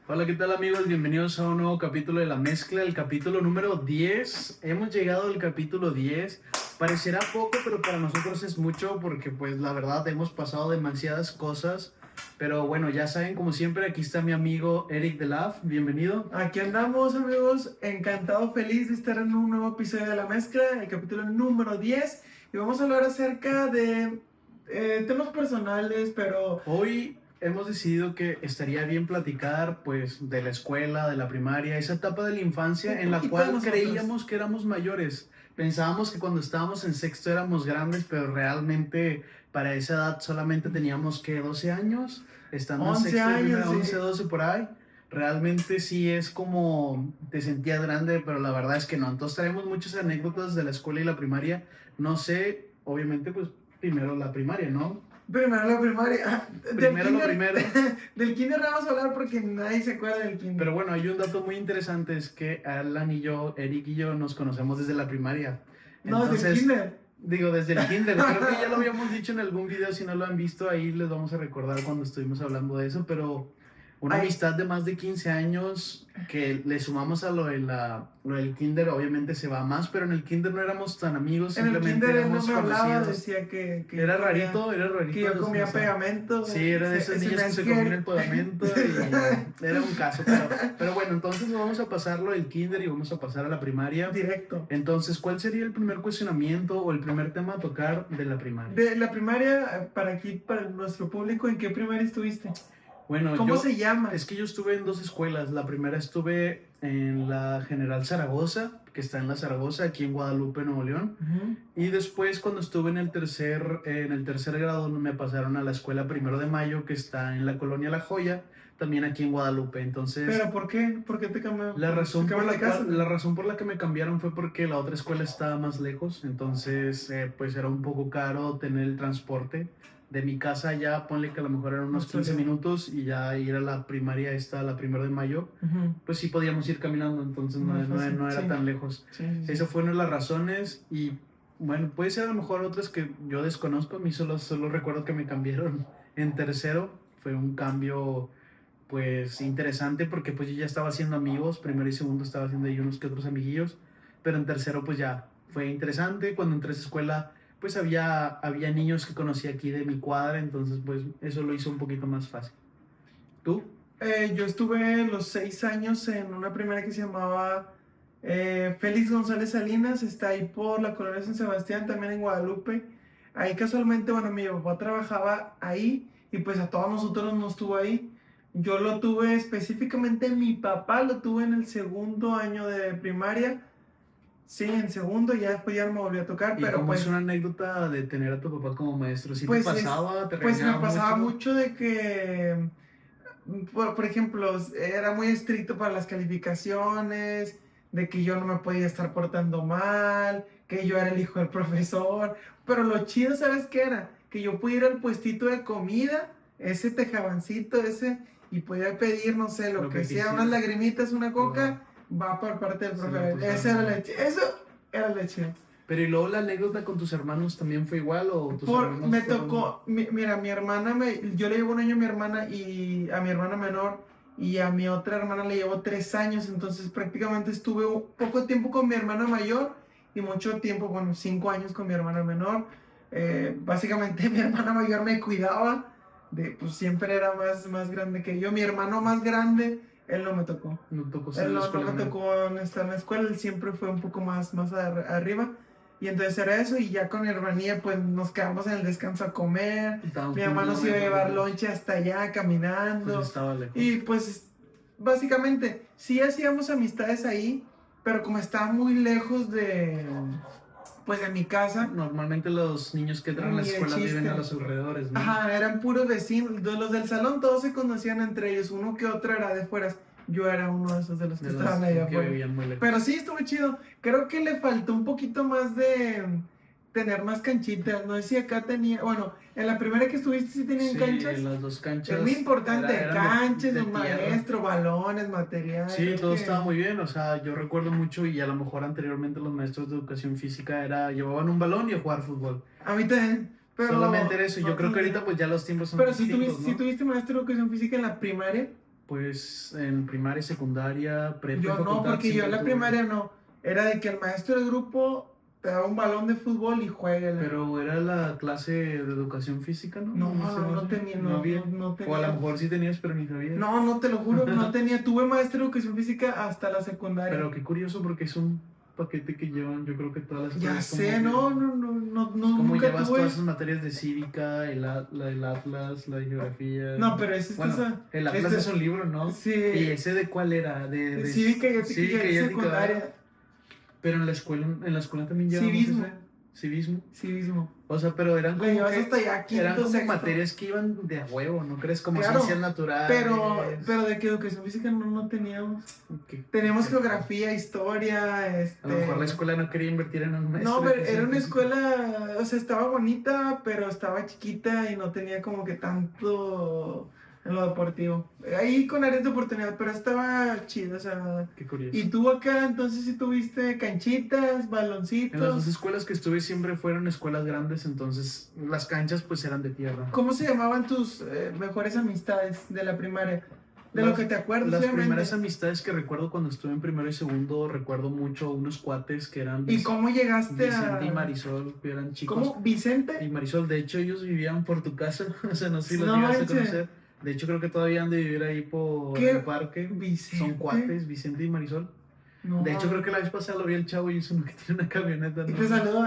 Hola, ¿qué tal amigos? Bienvenidos a un nuevo capítulo de La Mezcla, el capítulo número 10. Hemos llegado al capítulo 10. Parecerá poco, pero para nosotros es mucho porque pues la verdad hemos pasado demasiadas cosas. Pero bueno, ya saben, como siempre, aquí está mi amigo Eric Delaf. Bienvenido. Aquí andamos, amigos, encantado, feliz de estar en un nuevo episodio de La Mezcla, el capítulo número 10, y vamos a hablar acerca de temas personales, pero Hoy hemos decidido que estaría bien platicar pues de la escuela, de la primaria, esa etapa de la infancia un en la poquito de cual nosotros. creíamos que éramos mayores. Pensábamos que cuando estábamos en sexto éramos grandes, pero realmente para esa edad solamente teníamos que 12 años, estando en 11 sexto de años, primaria, sí. 11, 12 por ahí. Realmente sí es como te sentías grande, pero la verdad es que no. Entonces traemos muchas anécdotas de la escuela y la primaria. No sé, obviamente pues primero la primaria, ¿no? Primero la primaria. Primero lo primero. Del kinder vamos a hablar porque nadie se acuerda del kinder. Pero bueno, hay un dato muy interesante, es que Alan y yo, Eric y yo, nos conocemos desde la primaria. No, del kinder. Digo, desde el kinder. Creo que ya lo habíamos dicho en algún video, si no lo han visto, ahí les vamos a recordar cuando estuvimos hablando de eso, pero una amistad de más de 15 años que le sumamos a lo del kinder, obviamente se va más, pero en el kinder no éramos tan amigos, En el simplemente kinder él no éramos me hablaba, conocidos. decía que Era yo comía- rarito, que yo comía o sea, pegamento. sí, era de esos niños que se comían el pegamento y era un caso, pero bueno, entonces vamos a pasarlo del kinder y vamos a pasar a la primaria. Directo. Entonces, ¿cuál sería el primer cuestionamiento o el primer tema a tocar de la primaria? De la primaria, para aquí, para nuestro público, ¿en qué primaria estuviste? Bueno, ¿Cómo se llama? Es que yo estuve en dos escuelas. La primera estuve en la General Zaragoza, que está en la Zaragoza, aquí en Guadalupe, Nuevo León. Y después, cuando estuve en el tercer grado, me pasaron a la escuela Primero de Mayo, que está en la colonia La Joya, también aquí en Guadalupe. Entonces, ¿Pero por qué? ¿Por qué te cambiaron? la razón, por la, casa? la razón por la que me cambiaron fue porque la otra escuela estaba más lejos, entonces pues era un poco caro tener el transporte. De mi casa ya, ponle que a lo mejor eran unos 15 minutos y ya ir a la primaria esta, la Primero de Mayo, pues sí podíamos ir caminando, entonces no era sí. tan lejos. Sí. Esas fueron las razones y bueno, puede ser a lo mejor otras que yo desconozco. A mí solo recuerdo que me cambiaron en tercero, fue un cambio pues interesante porque pues yo ya estaba haciendo amigos, primero y segundo estaba haciendo ahí unos que otros amiguillos, pero en tercero pues ya fue interesante. Cuando entré a esa escuela pues había niños que conocí aquí de mi cuadra, entonces pues eso lo hizo un poquito más fácil. ¿Tú? Yo estuve los 6 años en una primaria que se llamaba Félix González Salinas, está ahí por la colonia San Sebastián, también en Guadalupe. Ahí casualmente, bueno, mi papá trabajaba ahí y pues a todos nosotros nos tuvo ahí. Yo lo tuve específicamente, mi papá lo tuve en el segundo año de primaria. Sí, en segundo, ya después ya no me volvió a tocar, ¿Y pero cómo pues... es una anécdota de tener a tu papá como maestro? ¿Sí Pues, te pasaba? ¿Te pues me regañaba pasaba mucho? mucho de que, por ejemplo, era muy estricto para las calificaciones, de que yo no me podía estar portando mal, que yo era el hijo del profesor, pero lo chido, ¿sabes qué era? Que yo podía ir al puestito de comida, ese tejabancito, y podía pedir, no sé, lo que sea, quisiera. unas lagrimitas, una coca, va por parte del Sí, profesor. pues, Eso era eso era lo chido. Pero ¿y luego la anécdota con tus hermanos también fue igual o tus hermanos Me fueron- tocó, mira, mi hermana, yo le llevo un año a mi hermana y a mi hermana menor, y a mi otra hermana le llevo 3 años, entonces prácticamente estuve un poco tiempo con mi hermana mayor y mucho tiempo, bueno, 5 años con mi hermana menor. Básicamente mi hermana mayor me cuidaba, pues siempre era más grande que yo. Mi hermano más grande, él no me tocó. No tocó estar Él en la no escuela me con él? tocó estar en la escuela, él siempre fue un poco más arriba. Y entonces era eso, y ya con mi hermanilla pues nos quedamos en el descanso a comer. Mi mamá nos iba a llevar lonche hasta allá caminando. Pues estaba lejos. Y pues básicamente sí hacíamos amistades ahí, pero como estaba muy lejos de mi casa. Normalmente los niños que entran a la Ni de escuela viven chiste. a los alrededores, ¿no? Ajá, eran puros vecinos. Los del salón todos se conocían entre ellos, uno que otro era de fuera. Yo era uno de esos de los que estaban allá que afuera. vivían muy lejos. Pero sí, estuvo chido. Creo que le faltó un poquito más de tener más canchitas. No sé si acá tenía. Bueno, en la primera que estuviste sí tenían canchas. Sí, las dos canchas. Es muy importante. eran Canchas, de un maestro, balones, material. Sí, creo todo que- estaba muy bien. O sea, yo recuerdo mucho y a lo mejor anteriormente los maestros de educación física llevaban un balón y a jugar fútbol. A mí también. Pero Solamente era eso. Yo creo que ahorita pues ya los tiempos son Pero si distintos, tuviste, ¿no? si tuviste maestro de educación física en la primaria. Pues en primaria, secundaria, prepa y Yo no, facultad porque yo en siempre la tuve. primaria no. Era de que el maestro del grupo te daba un balón de fútbol y juégale. Pero era la clase de educación física, ¿no? No, No se me no hace. tenía, No había. no O a lo tenía. mejor sí tenías, pero ni sabías. No, no te lo juro, no tenía. Tuve maestro de educación física hasta la secundaria. Pero qué curioso porque es un paquete que llevan, yo creo que todas las Ya escuelas sé, como que- no, es como nunca llevas tuve. todas esas materias de cívica, la del Atlas, la de geografía. No, pero ese Bueno, el Atlas es un libro, ¿no? Sí. ¿Y ese de cuál era? De Cívica y ética, cívica y ética, secundaria. ¿verdad? Pero en la escuela también llevamos Civismo. ese. Civismo. Civismo. O sea, pero eran Lo como llevas que hasta ya quinto, eran como sexto. materias que iban de a huevo, ¿no crees? Como Claro, ciencias naturales. pero de que educación física no teníamos. Teníamos ¿Qué? geografía, historia, A lo mejor la escuela no quería invertir en un maestro. No, de pero educación era una física. escuela, o sea, estaba bonita, pero estaba chiquita y no tenía como que tanto en lo deportivo. Ahí con áreas de oportunidad, pero estaba chido, o sea. Qué curioso. ¿Y tú acá entonces sí tuviste canchitas, En las dos baloncitos? escuelas que estuve siempre fueron escuelas grandes, entonces las canchas pues eran de tierra. ¿Cómo se llamaban tus mejores amistades de la primaria? De lo que te acuerdas, Las obviamente. primeras amistades que recuerdo cuando estuve en primero y segundo, recuerdo mucho unos cuates que eran ¿Y cómo llegaste Vicente y a...? Marisol, que eran chicos. ¿Cómo? ¿Vicente? Y Marisol, de hecho ellos vivían por tu casa, o sea, no sé si los No llegas a manches. conocer. De hecho creo que todavía han de vivir ahí por ¿Qué? el parque. ¿Vicente? Son cuates, Vicente y Marisol. No. De hecho creo que la vez pasada lo vi el chavo y es uno que tiene una camioneta. Y ¿no? te saludo.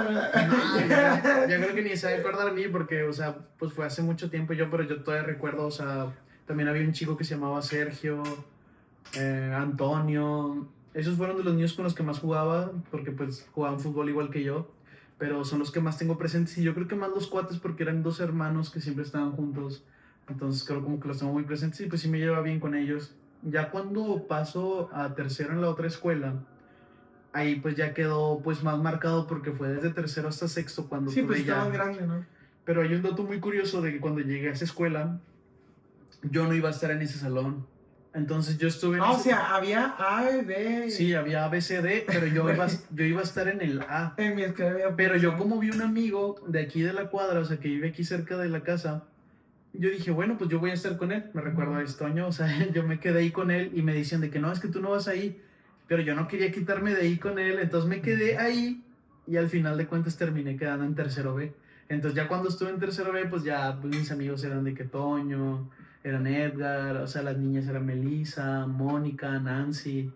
Ya creo que ni se va a acordar de mí porque, o sea, pues fue hace mucho tiempo pero yo todavía recuerdo, o sea, también había un chico que se llamaba Sergio, Antonio. Esos fueron de los niños con los que más jugaba, porque pues jugaban fútbol igual que yo, pero son los que más tengo presentes y yo creo que más los cuates porque eran dos hermanos que siempre estaban juntos, entonces creo como que los tengo muy presentes y pues sí me lleva bien con ellos. Ya cuando paso a tercero en la otra escuela, ahí pues ya quedó pues más marcado porque fue desde tercero hasta sexto cuando Sí, tuve pues ya. estabas grande, ¿no? Pero hay un dato muy curioso de que cuando llegué a esa escuela, yo no iba a estar en ese salón. Entonces yo estuve en Ah, o ese... sea, había A, B. Sí, había A, B, C, D, pero yo iba a estar en el A. En mi escuela había... Pero yo como vi un amigo de aquí de la cuadra, o sea, que vive aquí cerca de la casa, yo dije, bueno, pues yo voy a estar con él. Me recuerdo a Estoño, o sea, yo me quedé ahí con él y me decían de que no, es que tú no vas ahí. Pero yo no quería quitarme de ahí con él, entonces me quedé ahí y al final de cuentas terminé quedando en tercero B. Entonces ya cuando estuve en tercero B, pues ya pues, mis amigos eran de que Toño, eran Edgar, o sea, las niñas eran Melissa, Mónica, Nancy.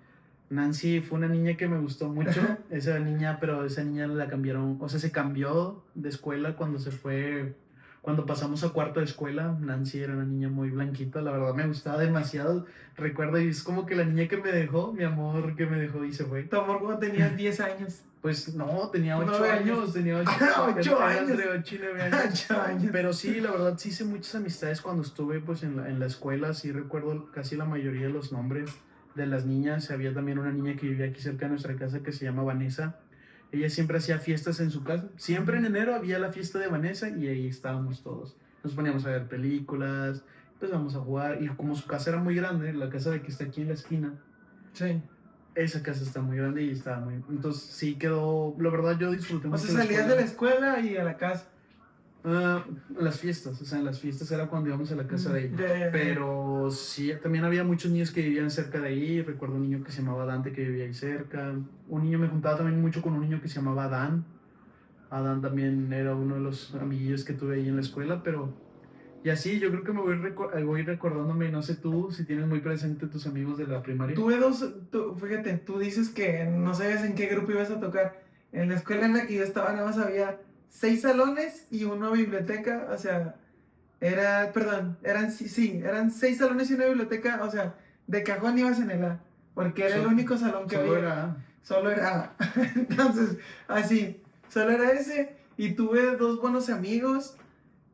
Nancy fue una niña que me gustó mucho, esa niña, pero esa niña la cambiaron, o sea, se cambió de escuela cuando se fue, cuando pasamos a cuarto de escuela. Nancy era una niña muy blanquita, la verdad me gustaba demasiado, recuerdo, y es como que la niña que me dejó, mi amor que me dejó y se fue. Tu amor cuando tenías 10 años. Pues no, tenía 8 9 años, tenía 8 8 era años. entre 8 y 9 años. 8 años. Pero sí, la verdad, sí hice muchas amistades cuando estuve pues en la escuela, sí recuerdo casi la mayoría de los nombres de las niñas. Había también una niña que vivía aquí cerca de nuestra casa que se llama Vanessa. Ella siempre hacía fiestas en su casa. Siempre en enero había la fiesta de Vanessa y ahí estábamos todos. Nos poníamos a ver películas, empezamos a jugar y como su casa era muy grande, la casa de que está aquí en la esquina, Sí. esa casa está muy grande y estaba muy... Entonces sí quedó... La verdad yo disfruté O mucho sea, salías de la escuela y a la casa. las fiestas, o sea, en las fiestas era cuando íbamos a la casa de ella. Ya. Pero sí, también había muchos niños que vivían cerca de ahí. Recuerdo un niño que se llamaba Dante que vivía ahí cerca. Un niño me juntaba también mucho con un niño que se llamaba Adán. Adán también era uno de los amiguillos que tuve ahí en la escuela, pero... Y así, yo creo que me voy recordándome, no sé tú, si tienes muy presente tus amigos de la primaria. Tuve dos, fíjate, tú dices que no sabías en qué grupo ibas a tocar. En la escuela en la que yo estaba nada más había 6 salones y una biblioteca, o sea, eran 6 salones y una biblioteca, o sea, de cajón ibas en el A, porque era el único salón que Solo había. era... Solo era A. Entonces, así, solo era ese. Y tuve dos buenos amigos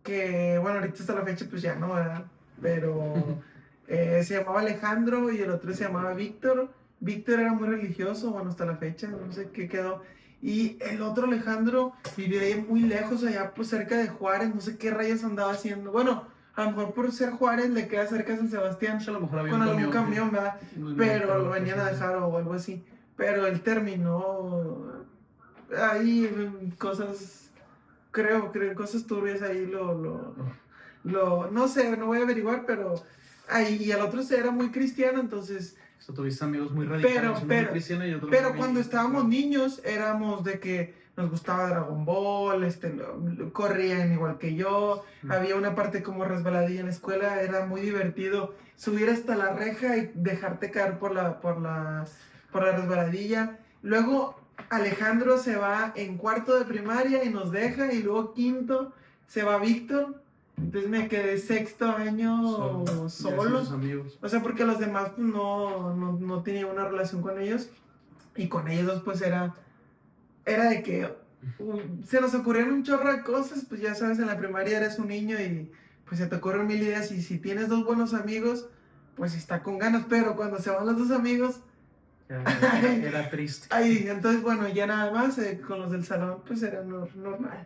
que, bueno, ahorita hasta la fecha pues ya no, ¿verdad? Pero se llamaba Alejandro y el otro se llamaba Víctor. Víctor era muy religioso, bueno, hasta la fecha, no sé qué quedó. Y el otro Alejandro vivía ahí muy lejos, allá pues cerca de Juárez, no sé qué rayos andaba haciendo. Bueno, a lo mejor por ser Juárez le queda cerca de San Sebastián, A lo mejor había con un algún camión, camión, ¿verdad? no Pero lo pues, venían a dejar o algo así. Pero él terminó ahí en cosas, creo, cosas turbias ahí no sé, no voy a averiguar, pero Ahí, y el otro era muy cristiano, entonces... O sea, tuviste amigos muy Pero, radicales, uno muy pero, cristiano y otro pero muy... cuando estábamos niños éramos de que nos gustaba Dragon Ball, corrían igual que yo, había una parte como resbaladilla en la escuela, era muy divertido subir hasta la reja y dejarte caer por la resbaladilla. Luego Alejandro se va en cuarto de primaria y nos deja, y luego quinto se va Víctor. Entonces me quedé sexto año solo. Amigos. O sea, porque los demás pues, no tenía una relación con ellos. Y con ellos dos, pues era de que se nos ocurrieron un chorro de cosas. Pues ya sabes, en la primaria eres un niño y pues se te ocurren mil ideas. Y si tienes dos buenos amigos, pues está con ganas. Pero cuando se van los dos amigos, era triste. Ay, entonces, bueno, ya nada más con los del salón, pues era normal.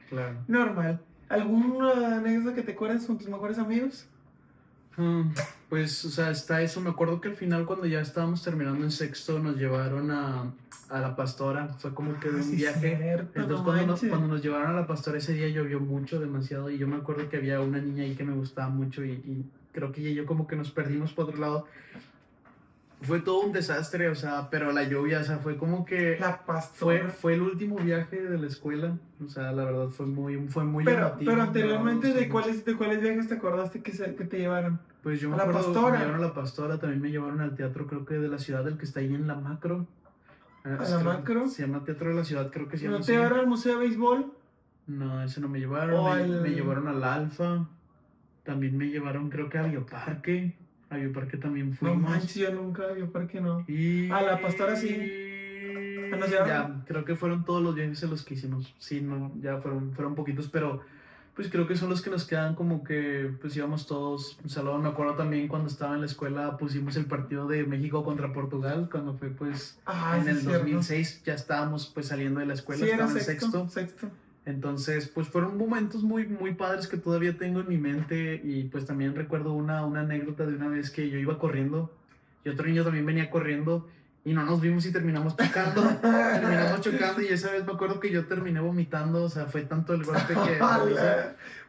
Claro. Normal. ¿Alguna anécdota que te acuerdas con tus mejores amigos? Pues, o sea, está eso. Me acuerdo que al final, cuando ya estábamos terminando en sexto, nos llevaron a La Pastora. Fue como que de un sí, viaje. cierto, Entonces, cuando nos llevaron a La Pastora, ese día llovió mucho, demasiado. Y yo me acuerdo que había una niña ahí que me gustaba mucho. Y creo que ella y yo, como que nos perdimos por otro lado. Fue todo un desastre, o sea, pero la lluvia, o sea, fue como que... La Pastora. Fue el último viaje de la escuela, o sea, la verdad fue muy llamativo. Pero anteriormente, ¿de ¿de cuáles viajes te acordaste que te llevaron? Pues yo me ¿A la acuerdo, Pastora? me llevaron a La Pastora, también me llevaron al teatro, creo que de la ciudad, el que está ahí en la Macro. ¿A la Macro? Se llama Teatro de la Ciudad, creo que se llama ¿No te llevaron al Museo de Béisbol? No, ese no me llevaron, me llevaron al Alfa, también me llevaron creo que a Bioparque también No fuimos. manches, yo nunca a Bioparque no. Y... A La Pastora sí. ¿Nos llevaron? Ya, creo que fueron todos los viajes en los que hicimos. Sí, no, ya fueron poquitos, pero pues creo que son los que nos quedan como que pues íbamos todos. O sea, luego me acuerdo también cuando estaba en la escuela pusimos el partido de México contra Portugal, cuando fue pues en sí, el cierto. 2006 ya estábamos pues saliendo de la escuela, Sí, estaba era en sexto. Entonces, pues fueron momentos muy padres que todavía tengo en mi mente. Y pues también recuerdo una anécdota de una vez que yo iba corriendo y otro niño también venía corriendo y no nos vimos y terminamos chocando. Y esa vez me acuerdo que yo terminé vomitando, o sea, fue tanto el golpe que...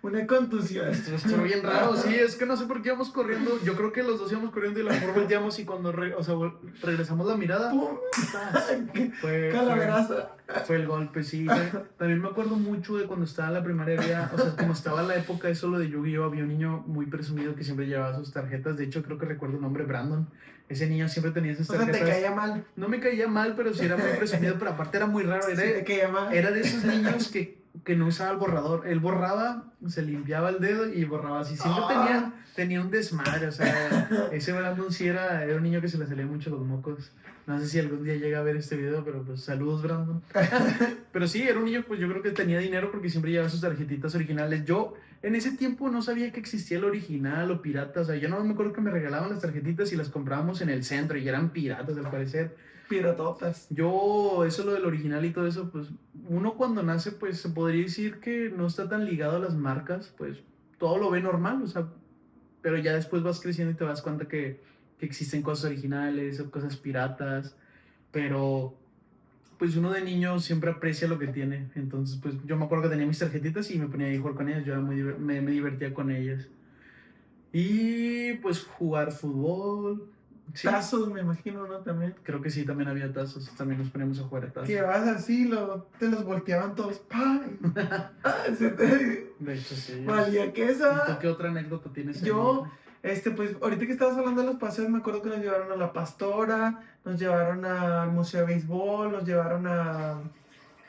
Una contusión. Estuvo bien raro, sí, es que no sé por qué íbamos corriendo. Yo creo que los dos íbamos corriendo y a lo mejor volteamos y cuando regresamos la mirada, Calaveraza. Fue el golpe, sí. También me acuerdo mucho de cuando estaba en la primaria, o sea, como estaba en la época eso lo de Yu-Gi-Oh, había un niño muy presumido que siempre llevaba sus tarjetas. De hecho, creo que recuerdo el nombre, Brandon. Ese niño siempre tenía esas tarjetas. O sea, te caía mal. No me caía mal, pero sí era muy presumido, pero aparte era muy raro. Te caía mal. Era de esos niños que no usaba el borrador. Él borraba, se limpiaba el dedo y borraba así. Siempre tenía un desmadre, o sea, ese Brandon sí era un niño que se le salían mucho los mocos. No sé si algún día llega a ver este video, pero pues saludos, Brandon. Pero sí, era un niño, pues yo creo que tenía dinero porque siempre llevaba sus tarjetitas originales. Yo en ese tiempo no sabía que existía el original o pirata. O sea, yo no me acuerdo que me regalaban las tarjetitas y las comprábamos en el centro y eran piratas al parecer. Piratotas. Yo, eso lo del original y todo eso, pues uno cuando nace, pues se podría decir que no está tan ligado a las marcas, pues todo lo ve normal, o sea, pero ya después vas creciendo y te das cuenta que existen cosas originales o cosas piratas, pero pues uno de niño siempre aprecia lo que tiene. Entonces, pues yo me acuerdo que tenía mis tarjetitas y me ponía a jugar con ellas, yo era me divertía con ellas. Y pues jugar fútbol. Sí. Tazos, me imagino, ¿no? También. Creo que sí, también había tazos, también nos poníamos a jugar a tazos. Que vas así, te los volteaban todos. ¡Pam! De hecho, sí. Valía que esa. ¿Y tú qué otra anécdota tienes? Yo, pues, ahorita que estabas hablando de los paseos, me acuerdo que nos llevaron a La Pastora, nos llevaron al Museo de Béisbol, nos llevaron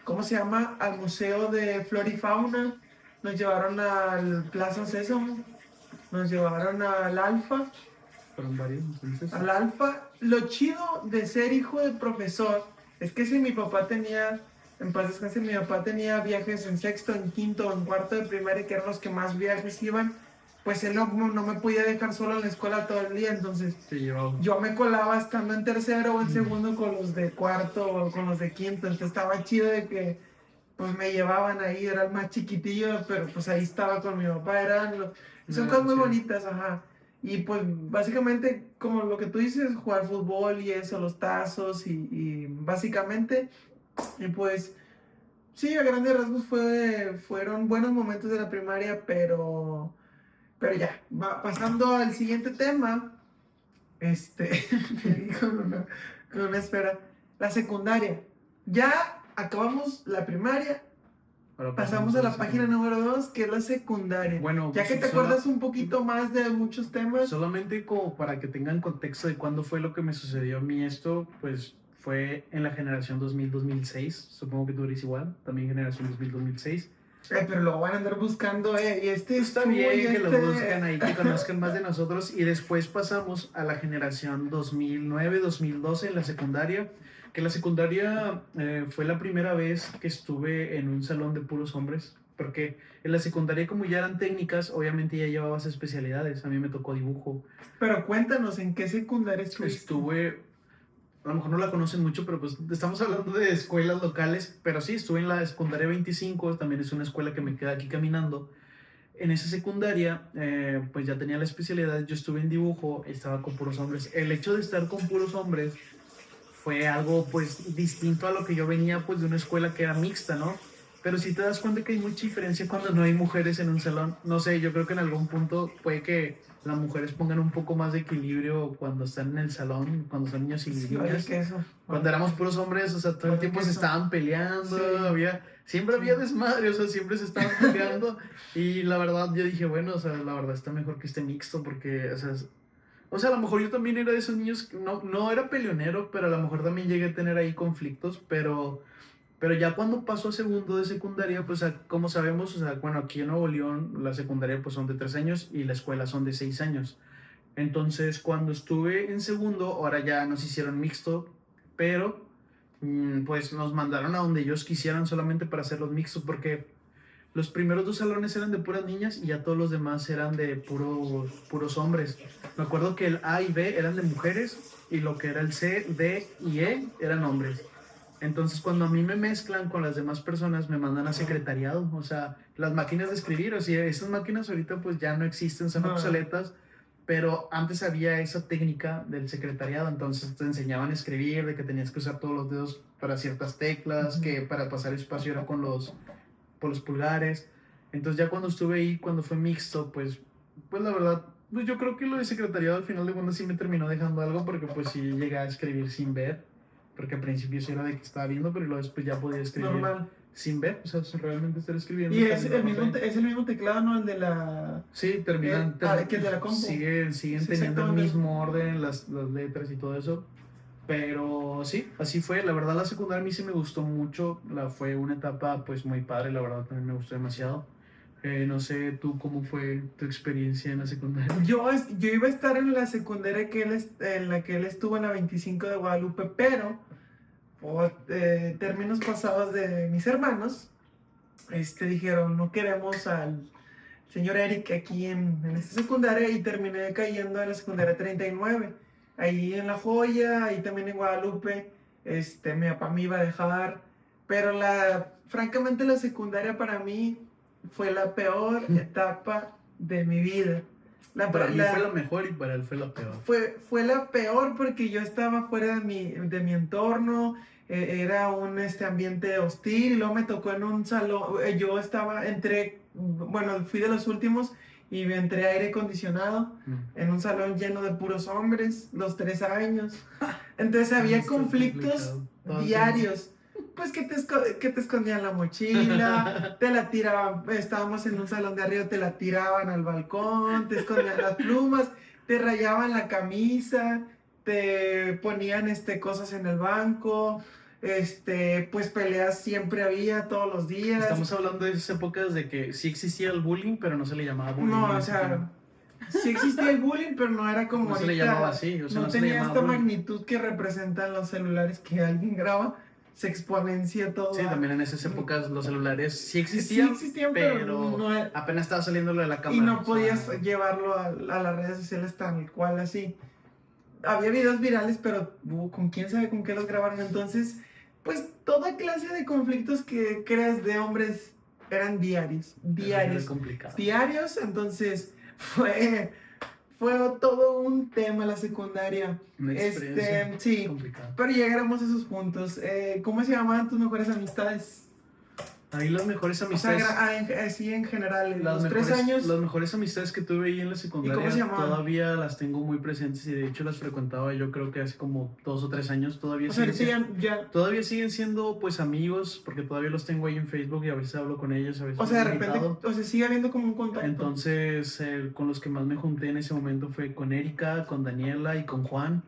¿cómo se llama? Al Museo de Flora y Fauna, nos llevaron al Plaza Sésamo, nos llevaron al Alfa. Fueron varios, entonces. Al Alfa. Lo chido de ser hijo de profesor es que si mi papá tenía, en paz descanse, mi papá tenía viajes en sexto, en quinto, en cuarto de primaria, que eran los que más viajes iban, pues él no me podía dejar solo en la escuela todo el día, entonces yo me colaba estando en tercero o en segundo con los de cuarto o con los de quinto, entonces estaba chido de que pues me llevaban ahí, era el más chiquitillo, pero pues ahí estaba con mi papá, son cosas muy bonitas, ajá. Y pues básicamente, como lo que tú dices, jugar fútbol y eso, los tazos y básicamente, y pues sí, a grandes rasgos fueron buenos momentos de la primaria, pero Pero ya, pasando al siguiente tema, con una espera, la secundaria. Ya acabamos la primaria, Ahora pasamos a la página secundaria. número 2, que es la secundaria. Bueno, Ya que te acuerdas un poquito más de muchos temas. solamente como para que tengan contexto de cuándo fue lo que me sucedió a mí esto, pues fue en la generación 2000-2006, supongo que tú eres igual, también generación 2000-2006. Pero lo van a andar buscando, y Está estuvo, y bien que lo busquen ahí, que conozcan más de nosotros, y después pasamos a la generación 2009-2012 en la secundaria, que la secundaria fue la primera vez que estuve en un salón de puros hombres, porque en la secundaria como ya eran técnicas, obviamente ya llevabas especialidades, a mí me tocó dibujo. Pero cuéntanos, ¿en qué secundaria estuviste? Estuve, a lo mejor no la conocen mucho, pero pues estamos hablando de escuelas locales, pero sí, estuve en la secundaria 25, también es una escuela que me queda aquí caminando. En esa secundaria, pues ya tenía la especialidad, yo estuve en dibujo, estaba con puros hombres. El hecho de estar con puros hombres fue algo pues distinto a lo que yo venía pues de una escuela que era mixta, ¿no? Pero si te das cuenta que hay mucha diferencia cuando no hay mujeres en un salón. No sé, yo creo que en algún punto puede que las mujeres pongan un poco más de equilibrio cuando están en el salón, cuando son niños y Sí, niñas. que eso. Cuando éramos puros hombres, o sea, todo el tiempo se estaban peleando, Sí. siempre Sí. había desmadre, o sea, siempre se estaban peleando. Y la verdad, yo dije, bueno, o sea, la verdad está mejor que esté mixto, porque, o sea, a lo mejor yo también era de esos niños que no era peleonero, pero a lo mejor también llegué a tener ahí conflictos, pero ya cuando pasó a segundo de secundaria, pues como sabemos, o sea, bueno, aquí en Nuevo León la secundaria pues son de 3 años y la escuela son de 6 años. Entonces, cuando estuve en segundo, ahora ya nos hicieron mixto, pero pues nos mandaron a donde ellos quisieran solamente para hacerlos mixtos, porque los primeros 2 salones eran de puras niñas y ya todos los demás eran de puros hombres. Me acuerdo que el A y B eran de mujeres y lo que era el C, D y E eran hombres. Entonces, cuando a mí me mezclan con las demás personas, me mandan a secretariado. O sea, las máquinas de escribir, o sea, esas máquinas ahorita pues ya no existen, son obsoletas, pero antes había esa técnica del secretariado. Entonces te enseñaban a escribir, de que tenías que usar todos los dedos para ciertas teclas, que para pasar espacio era por los pulgares. Entonces ya cuando estuve ahí, cuando fue mixto, pues la verdad, pues yo creo que lo de secretariado al final de cuentas sí me terminó dejando algo, porque pues sí llegué a escribir sin ver, porque al principio sí era de que estaba viendo, pero luego después ya podía escribir normal sin ver, o sea, realmente estar escribiendo. Y es el mismo teclado, ¿no? El de la... Sí, terminan, que el de la compu. siguen Sí, teniendo el mismo orden, las letras y todo eso. Pero sí, así fue. La verdad, la secundaria a mí sí me gustó mucho. Fue una etapa pues muy padre, la verdad también me gustó demasiado. No sé tú cómo fue tu experiencia en la secundaria. Yo iba a estar en la secundaria en la que él estuvo, en la 25 de Guadalupe, pero por términos pasados de mis hermanos, dijeron, no queremos al señor Eric aquí en esta secundaria, y terminé cayendo en la secundaria 39, ahí en La Joya, ahí también en Guadalupe. Mi papá me iba a dejar, pero francamente la secundaria para mí fue la peor etapa de mi vida. Para mí fue la mejor y para él fue la peor. Fue la peor porque yo estaba fuera de mi entorno, era un ambiente hostil, y luego me tocó en un salón, fui de los últimos y entré a aire acondicionado en un salón lleno de puros hombres, los 3 años. Entonces había conflictos diarios. Pues que te escondían la mochila, te la tiraban, estábamos en un salón de arriba, te la tiraban al balcón, te escondían las plumas, te rayaban la camisa, te ponían cosas en el banco, pues peleas siempre había todos los días. Estamos hablando de esas épocas de que sí existía el bullying, pero no se le llamaba bullying. No, o sea, sí existía el bullying, pero no era como no ahorita. Se le llamaba así, o sea, no no tenía esta bullying. magnitud que representan los celulares que alguien graba. Se exponencia todo. Sí, también en esas épocas los celulares sí existían, pero no apenas estaba saliendo lo de la cámara. Y no podías llevarlo a las redes sociales tal cual así. Había videos virales, pero con quién sabe con qué los grabaron. Entonces, pues toda clase de conflictos que creas de hombres eran diarios. Diarios, entonces fue todo un tema la secundaria. Sí, complicado. Pero llegáramos a esos puntos. ¿Cómo se llamaban tus mejores amistades? Ahí las mejores O sea, amistades, así en general, en las los 3 mejores, años. las mejores amistades que tuve ahí en la ¿Y cómo se secundaria llamaban? todavía las tengo muy presentes y de hecho las frecuentaba yo creo que hace como 2 o 3 años. O sea, ahorita ya, Todavía siguen siendo pues amigos porque todavía los tengo ahí en Facebook y a veces hablo con ellos, a veces o me sea, han de repente, invitado. o sea, sigue habiendo como un contacto. Entonces, con los que más me junté en ese momento fue con Erika, con Daniela y con Juan.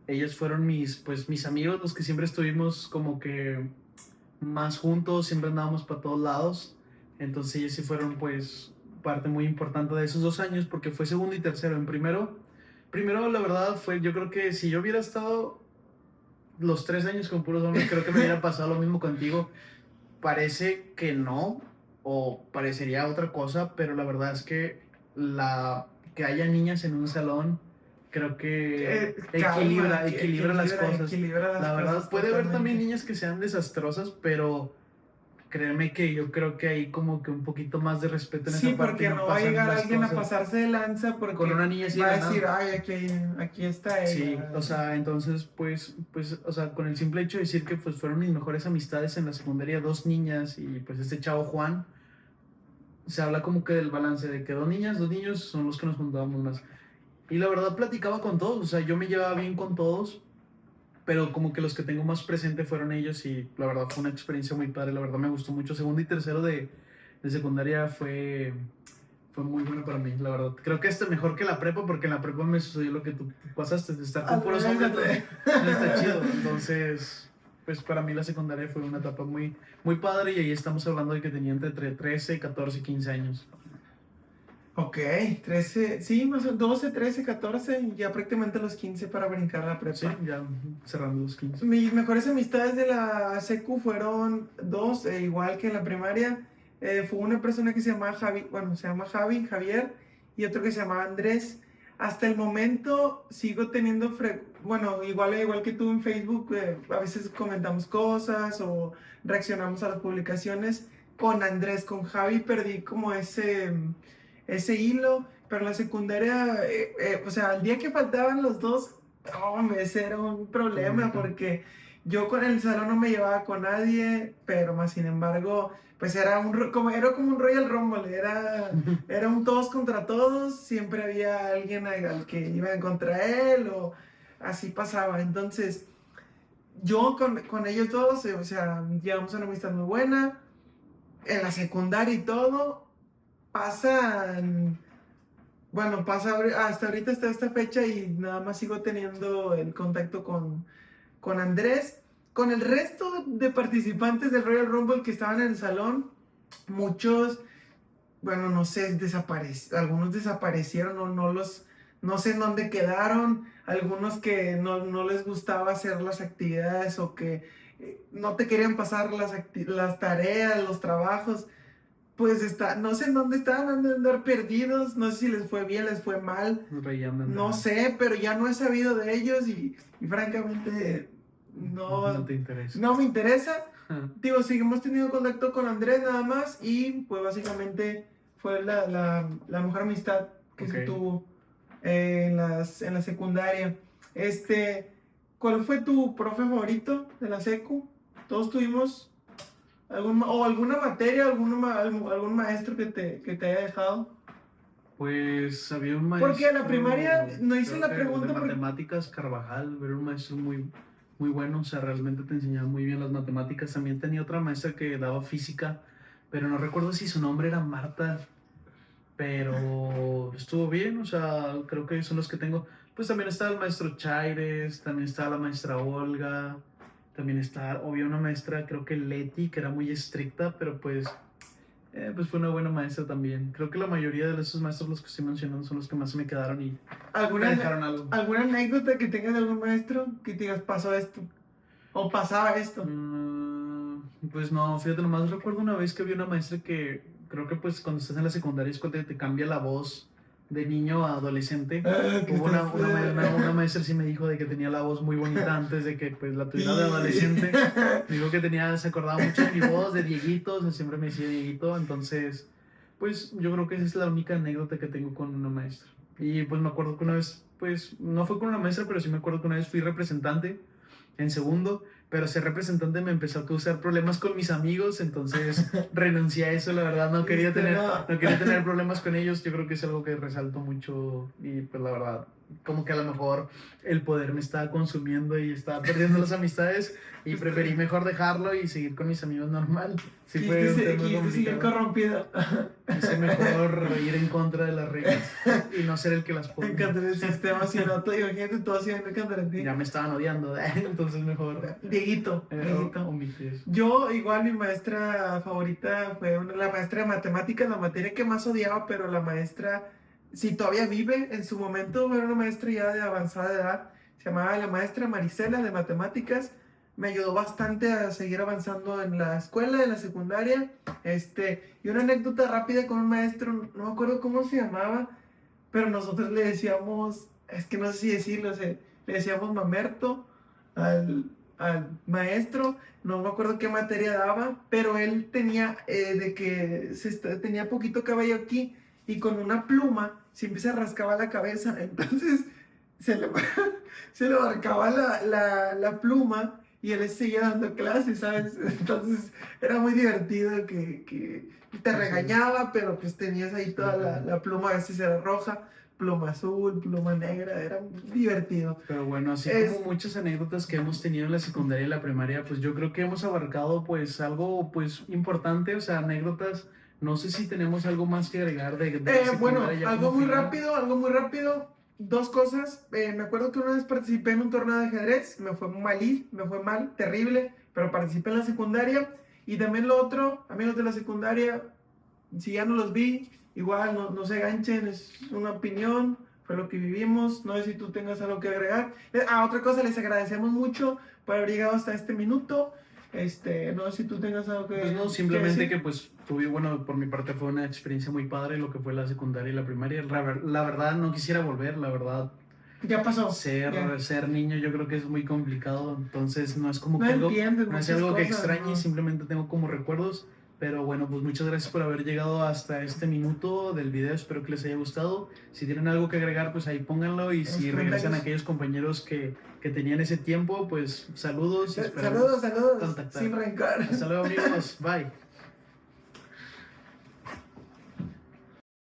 Ellos fueron mis amigos, los que siempre estuvimos como que más juntos, siempre andábamos para todos lados. Entonces ellos sí fueron pues parte muy importante de esos 2 años porque fue segundo y tercero. En primero la verdad fue, yo creo que si yo hubiera estado los 3 años con puros hombres, creo que me hubiera pasado lo mismo contigo. Parece que no, o parecería otra cosa, pero la verdad es que que haya niñas en un salón, creo que Calma, equilibra las cosas. equilibra las La cosas verdad, puede haber también totalmente. niñas que sean desastrosas, pero créeme que yo creo que hay como que un poquito más de respeto en Sí, esa parte y porque no no va a pasan llegar las alguien a cosas. pasarse de lanza Con una porque niña sí va a decir, ganado. ay, aquí está Sí, ella. o sea, entonces, o sea, con el simple hecho de decir que pues fueron mis mejores amistades en la secundaria, 2 niñas y pues este chavo Juan, se habla como que del balance de que 2 niñas, 2 niños son los que nos juntábamos más. Y la verdad platicaba con todos, o sea, yo me llevaba bien con todos, pero como que los que tengo más presente fueron ellos y la verdad fue una experiencia muy padre, la verdad me gustó mucho. Segundo y tercero de secundaria fue muy bueno para mí, la verdad. Creo que mejor que la prepa porque en la prepa me sucedió lo que tú pasaste, de estar con Al puros revés, hombres no está chido. Entonces, pues para mí la secundaria fue una etapa muy, muy padre y ahí estamos hablando de que tenía entre 13, 14 y 15 años. Ok, 13, sí, más o menos 12, 13, 14, y ya prácticamente los 15 para brincar a la Sí, prepa. ya cerrando los 15. Mis mejores amistades de la secu fueron dos, igual que en la primaria. Fue una persona que se llamaba Javi, bueno, se llama Javier, y otro que se llamaba Andrés. Hasta el momento sigo teniendo, bueno, igual que tú en Facebook, a veces comentamos cosas o reaccionamos a las publicaciones. Con Andrés, con Javi perdí como ese hilo, pero en la secundaria, o sea, el día que faltaban los dos, oh, ese era un problema Complicado. porque yo con el salón no me llevaba con nadie, pero más sin embargo, pues era como un Royal Rumble, era un todos contra todos, siempre había alguien al que iba en contra él o así pasaba. Entonces, yo con ellos todos, o sea, llevamos una amistad muy buena. En la secundaria y todo, pasan bueno, hasta ahorita está esta fecha y nada más sigo teniendo el contacto con Andrés. Con el resto de participantes del Royal Rumble que estaban en el salón, muchos, bueno, no sé, algunos desaparecieron o no sé en dónde quedaron, algunos que no les gustaba hacer las actividades o que no te querían pasar las tareas, los trabajos. Pues no sé en dónde estaban, han de andar perdidos, no sé si les fue bien, les fue mal, no sé, pero ya no he sabido de ellos y francamente No no, te interesa. no me interesa. Digo, seguimos teniendo contacto con Andrés nada más y pues básicamente fue la mejor amistad que se tuvo en la secundaria. ¿Cuál fue tu profe favorito de la secu? Todos tuvimos alguna materia, algún maestro que te haya dejado. Pues había un maestro. Porque en la primaria no hice creo la que pregunta de porque matemáticas, Carvajal, era un maestro muy, muy bueno, o sea, realmente te enseñaba muy bien las matemáticas. También tenía otra maestra que daba física, pero no recuerdo si su nombre era Marta, pero estuvo bien, o sea, creo que son los que tengo. Pues también estaba el maestro Chaires, también estaba la maestra Olga, también está, obvio, una maestra, creo que Leti, que era muy estricta, pero pues fue una buena maestra también. Creo que la mayoría de esos maestros, los que estoy mencionando, son los que más se me quedaron y me dejaron algo. ¿Alguna anécdota que tengas de algún maestro que te digas, pasó esto? ¿O pasaba esto? Pues no, fíjate, nomás recuerdo una vez que había una maestra que creo que pues cuando estás en la secundaria es cuando te cambia la voz de niño a adolescente. Hubo una maestra sí me dijo de que tenía la voz muy bonita antes de que pues la tuviera de adolescente. Me dijo que se acordaba mucho de mi voz, de Dieguito, o sea, siempre me decía Dieguito, entonces pues yo creo que esa es la única anécdota que tengo con una maestra. Y pues me acuerdo que una vez, pues no fue con una maestra, pero sí me acuerdo que una vez fui representante en segundo pero ser representante me empezó a causar problemas con mis amigos, entonces renuncié a eso, la verdad, no quería tener problemas con ellos. Yo creo que es algo que resalto mucho y pues la verdad, como que a lo mejor el poder me estaba consumiendo y estaba perdiendo las amistades y preferí mejor dejarlo y seguir con mis amigos normal. Sí fue un tema Quisiste seguir complicado. corrompido. Quise mejor ir en contra de las reglas y no ser el que las En pone. contra del sistema, si no, imagínate todo haciendo en contra de ti. Ya me estaban odiando, entonces mejor Dieguito. omite eso. Yo, igual, mi maestra favorita fue la maestra de matemáticas, la materia que más odiaba, pero la maestra, si todavía vive, en su momento era una maestra ya de avanzada edad, se llamaba la maestra Marisela de matemáticas. Me ayudó bastante a seguir avanzando en la escuela, en la secundaria. Y una anécdota rápida con un maestro, no me acuerdo cómo se llamaba, pero nosotros le decíamos, es que no sé si decirlo, le decíamos mamerto al maestro, no me acuerdo qué materia daba, pero él tenía tenía poquito cabello aquí y con una pluma siempre se rascaba la cabeza, entonces se le, se le marcaba la pluma y él seguía dando clases, ¿sabes? Entonces era muy divertido que te regañaba, pero pues tenías ahí toda la pluma, a veces era roja, pluma azul, pluma negra, era divertido. Pero bueno, así como muchas anécdotas que hemos tenido en la secundaria y la primaria, pues yo creo que hemos abarcado pues algo pues importante, o sea, anécdotas. No sé si tenemos algo más que agregar de la Bueno, secundaria ya algo como muy final. rápido, algo muy rápido. Dos cosas. Me acuerdo que una vez participé en un torneo de ajedrez, me fue mal, terrible, pero participé en la secundaria. Y también lo otro, amigos de la secundaria, si ya no los vi, igual no se ganchen, es una opinión, fue lo que vivimos. No sé si tú tengas algo que agregar. Otra cosa, les agradecemos mucho por haber llegado hasta este minuto. No sé si tú tengas algo que Pues no, simplemente decir. que pues tuve, bueno, por mi parte fue una experiencia muy padre lo que fue la secundaria y la primaria. La verdad no quisiera volver, la verdad. Ya pasó. Ser niño yo creo que es muy complicado, entonces no es como No que algo, entiendes no es muchas algo que cosas, extrañe, ¿no? simplemente tengo como recuerdos. Pero bueno, pues muchas gracias por haber llegado hasta este minuto del video, espero que les haya gustado. Si tienen algo que agregar, pues ahí pónganlo, y si regresan aquellos compañeros que tenían ese tiempo, pues saludos y esperamos Saludos, contactar. sin rencor. Hasta luego amigos, bye.